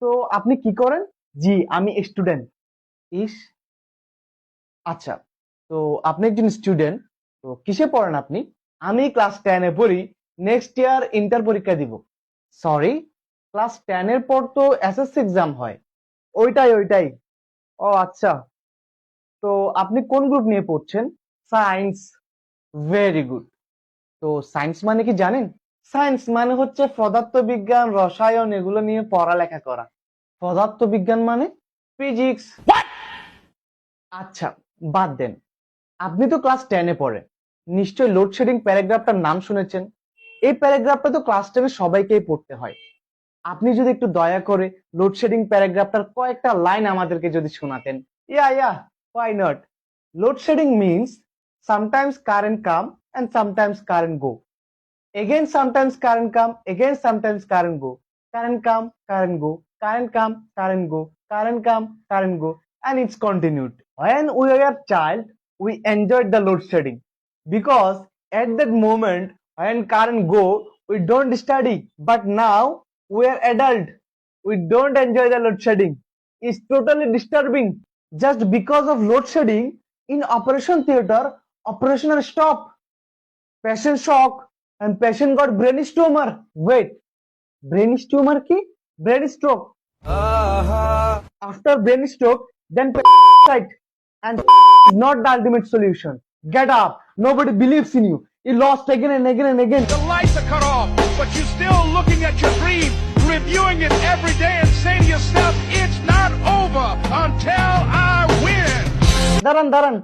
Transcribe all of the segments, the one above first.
তো আপনি কি করেন? জি, আমি স্টুডেন্ট। ইস, আচ্ছা। তো আপনি একজন স্টুডেন্ট, তো কিসে পড়েন আপনি? আমি ক্লাস 10 এ পড়ি। নেক্সট ইয়ার ইন্টার পরীক্ষা দিব। সরি, ক্লাস 10 এর পর তো এসএসসি এক্সাম হয়। ওইটাই। ও আচ্ছা। তো আপনি কোন গ্রুপ নিয়ে পড়ছেন? সায়েন্স। Very good. তো সায়েন্স মানে কি জানেন? সায়েন্স মানে হচ্ছে পদার্থবিজ্ঞান, রসায়ন এগুলো নিয়ে পড়ালেখা করা। পদার্থবিজ্ঞান মানে ফিজিক্স। আচ্ছা, বাদ দেন। আপনি তো ক্লাস 10 এ পড়েন। নিশ্চয়ই লোডশেডিং প্যারাগ্রাফটার নাম শুনেছেন। এই প্যারাগ্রাফটা তো ক্লাস 10 এ সবাইকেই পড়তে হয়। আপনি যদি একটু দয়া করে লোডশেডিং প্যারাগ্রাফটার কয়েকটা লাইন আমাদেরকে যদি শোনাতেন। ইয়া, why not? Load shedding means sometimes current come and sometimes current go. Again sometimes current come, again sometimes current go. Current come, current go, current come, current go, current come, current go, and it's continued. When we were a child, we enjoyed the load shedding because at that moment when current go, we don't study. But now we are adult, we don't enjoy the load shedding. It's totally disturbing. Just because of load shedding in operation theater, operational stop, patient shock, and patient got brain tumor. Wait, brain tumor ki? Brain stroke. After brain stroke, then suicide. And is not the ultimate solution. Get up. Nobody believes in you. You lost again and again and again. The lights are cut off, but you're still looking at your dream, reviewing it every day and saying to yourself, it's not over until I win. দাঁড়ান,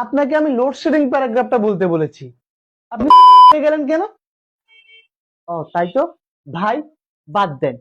আপনাকে আমি load shedding প্যারাগ্রাফটা বলতে বলেছি। আপনি গেলেন কেন? ও তাই তো, ভাই বাদ দেন।